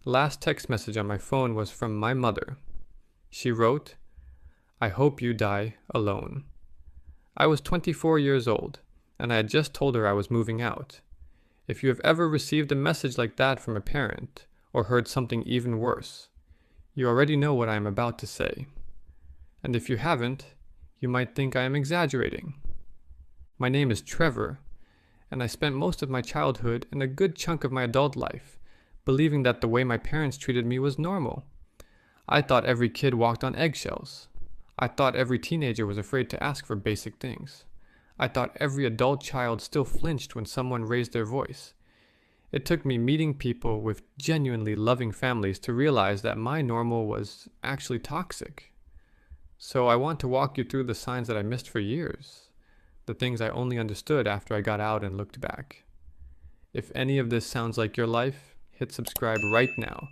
Last text message on my phone was from my mother. She wrote, "I hope you die alone." I was 24 years old, and I had just told her I was moving out. If you have ever received a message like that from a parent, or heard something even worse, you already know what I am about to say. And if you haven't, you might think I am exaggerating. My name is Trevor, and I spent most of my childhood and a good chunk of my adult life believing that the way my parents treated me was normal. I thought every kid walked on eggshells. I thought every teenager was afraid to ask for basic things. I thought every adult child still flinched when someone raised their voice. It took me meeting people with genuinely loving families to realize that my normal was actually toxic. So I want to walk you through the signs that I missed for years, the things I only understood after I got out and looked back. If any of this sounds like your life, hit subscribe right now,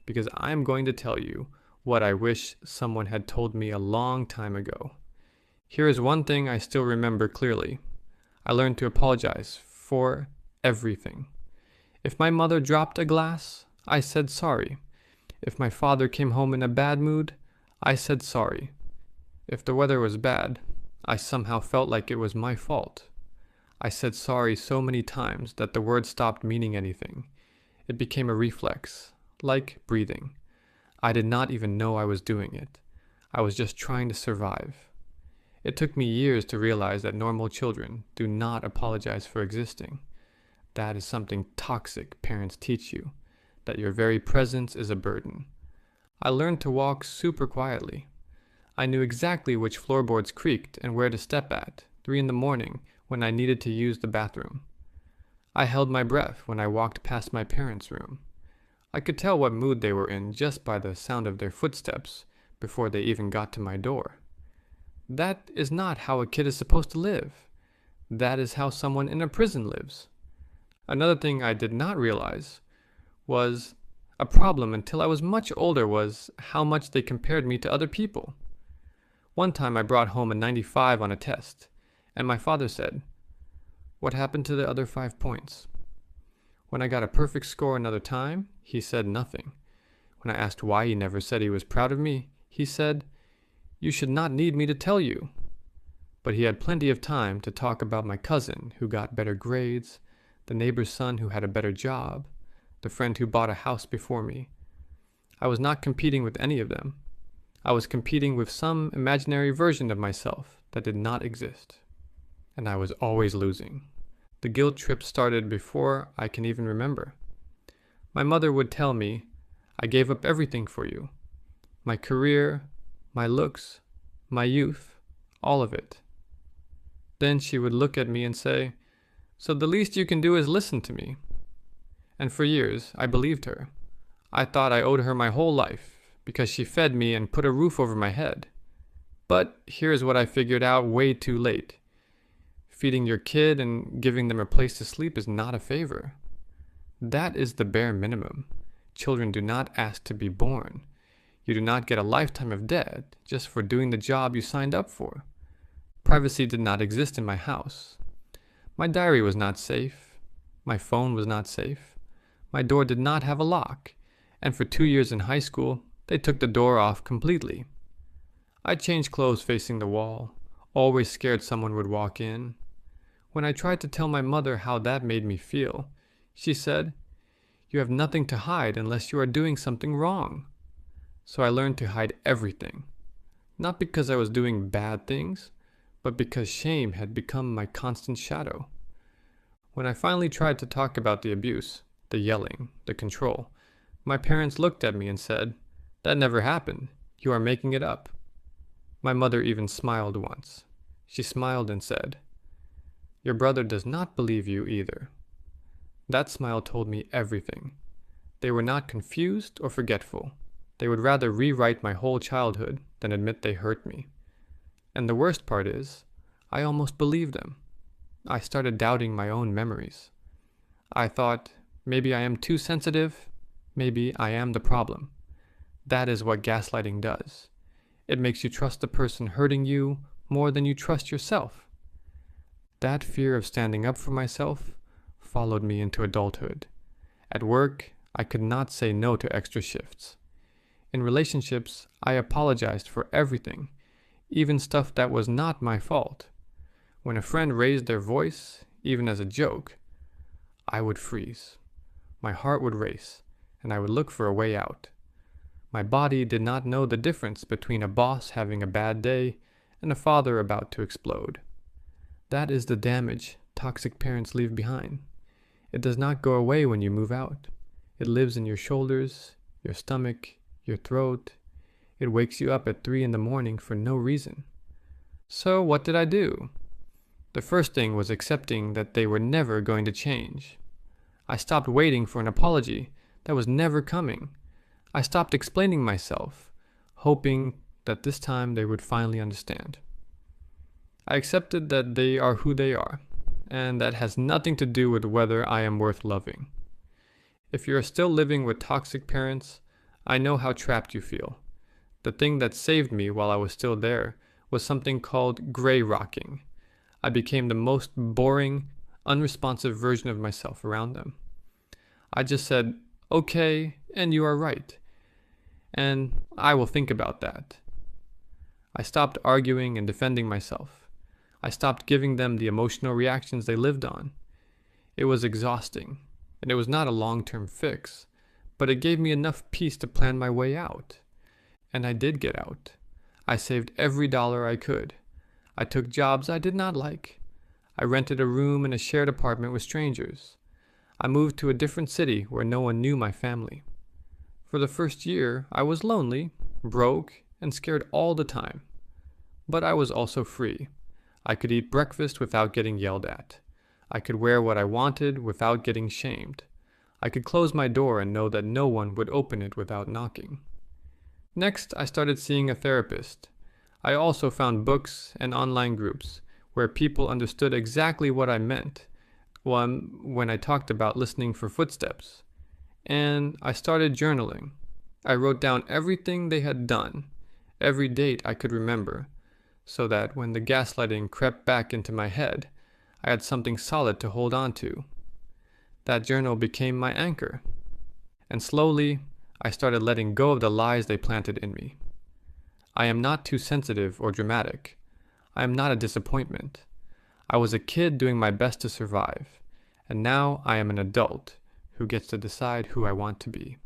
because I'm going to tell you what I wish someone had told me a long time ago. Here is one thing I still remember clearly. I learned to apologize for everything. If my mother dropped a glass, I said sorry. If my father came home in a bad mood, I said sorry. If the weather was bad, I somehow felt like it was my fault. I said sorry so many times that the word stopped meaning anything. It became a reflex, like breathing. I did not even know I was doing it. I was just trying to survive. It took me years to realize that normal children do not apologize for existing. That is something toxic parents teach you, that your very presence is a burden. I learned to walk super quietly. I knew exactly which floorboards creaked and where to step at, 3 in the morning, when I needed to use the bathroom. I held my breath when I walked past my parents' room. I could tell what mood they were in just by the sound of their footsteps before they even got to my door. That is not how a kid is supposed to live. That is how someone in a prison lives. Another thing I did not realize was a problem until I was much older was how much they compared me to other people. One time I brought home a 95 on a test, and my father said, "What happened to the other 5 points?" When I got a perfect score another time, he said nothing. When I asked why he never said he was proud of me, he said, "You should not need me to tell you." But he had plenty of time to talk about my cousin who got better grades, the neighbor's son who had a better job, the friend who bought a house before me. I was not competing with any of them. I was competing with some imaginary version of myself that did not exist. And I was always losing. The guilt trip started before I can even remember. My mother would tell me, "I gave up everything for you. My career, my looks, my youth, all of it." Then she would look at me and say, "So the least you can do is listen to me." And for years, I believed her. I thought I owed her my whole life because she fed me and put a roof over my head. But here's what I figured out way too late. Feeding your kid and giving them a place to sleep is not a favor. That is the bare minimum. Children do not ask to be born. You do not get a lifetime of debt just for doing the job you signed up for. Privacy did not exist in my house. My diary was not safe. My phone was not safe. My door did not have a lock, and for 2 years in high school, they took the door off completely. I changed clothes facing the wall, always scared someone would walk in. When I tried to tell my mother how that made me feel, she said, "You have nothing to hide unless you are doing something wrong." So I learned to hide everything, not because I was doing bad things, but because shame had become my constant shadow. When I finally tried to talk about the abuse, the yelling, the control, my parents looked at me and said, "That never happened. You are making it up." My mother even smiled once. She smiled and said, "Your brother does not believe you either." That smile told me everything. They were not confused or forgetful. They would rather rewrite my whole childhood than admit they hurt me. And the worst part is, I almost believed them. I started doubting my own memories. I thought, maybe I am too sensitive, maybe I am the problem. That is what gaslighting does. It makes you trust the person hurting you more than you trust yourself. That fear of standing up for myself followed me into adulthood. At work, I could not say no to extra shifts. In relationships, I apologized for everything, even stuff that was not my fault. When a friend raised their voice, even as a joke, I would freeze. My heart would race, and I would look for a way out. My body did not know the difference between a boss having a bad day and a father about to explode. That is the damage toxic parents leave behind. It does not go away when you move out. It lives in your shoulders, your stomach, your throat. It wakes you up at 3 in the morning for no reason. So what did I do? The first thing was accepting that they were never going to change. I stopped waiting for an apology that was never coming. I stopped explaining myself, hoping that this time they would finally understand. I accepted that they are who they are, and that has nothing to do with whether I am worth loving. If you are still living with toxic parents, I know how trapped you feel. The thing that saved me while I was still there was something called gray rocking. I became the most boring, unresponsive version of myself around them. I just said, okay, and you are right. And I will think about that. I stopped arguing and defending myself. I stopped giving them the emotional reactions they lived on. It was exhausting, and it was not a long-term fix, but it gave me enough peace to plan my way out. And I did get out. I saved every dollar I could. I took jobs I did not like. I rented a room in a shared apartment with strangers. I moved to a different city where no one knew my family. For the first year, I was lonely, broke, and scared all the time. But I was also free. I could eat breakfast without getting yelled at. I could wear what I wanted without getting shamed. I could close my door and know that no one would open it without knocking. Next, I started seeing a therapist. I also found books and online groups where people understood exactly what I meant when I talked about listening for footsteps. And I started journaling. I wrote down everything they had done, every date I could remember, so that when the gaslighting crept back into my head, I had something solid to hold on to. That journal became my anchor. And slowly, I started letting go of the lies they planted in me. I am not too sensitive or dramatic. I am not a disappointment. I was a kid doing my best to survive, and now I am an adult who gets to decide who I want to be.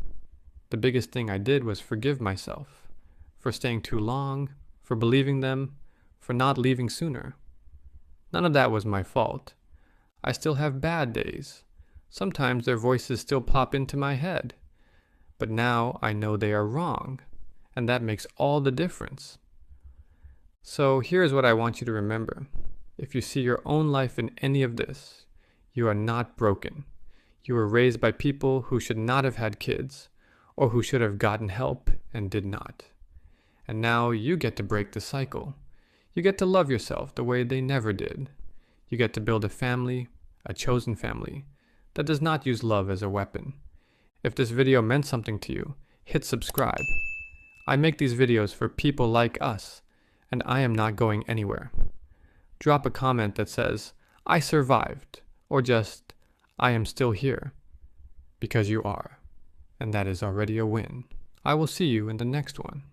The biggest thing I did was forgive myself for staying too long, for believing them, for not leaving sooner. None of that was my fault. I still have bad days. Sometimes their voices still pop into my head. But now I know they are wrong, and that makes all the difference. So here's what I want you to remember. If you see your own life in any of this, you are not broken. You were raised by people who should not have had kids, or who should have gotten help and did not. And now you get to break the cycle. You get to love yourself the way they never did. You get to build a family, a chosen family, that does not use love as a weapon. If this video meant something to you, hit subscribe. I make these videos for people like us, and I am not going anywhere. Drop a comment that says, I survived, or just, I am still here. Because you are, and that is already a win. I will see you in the next one.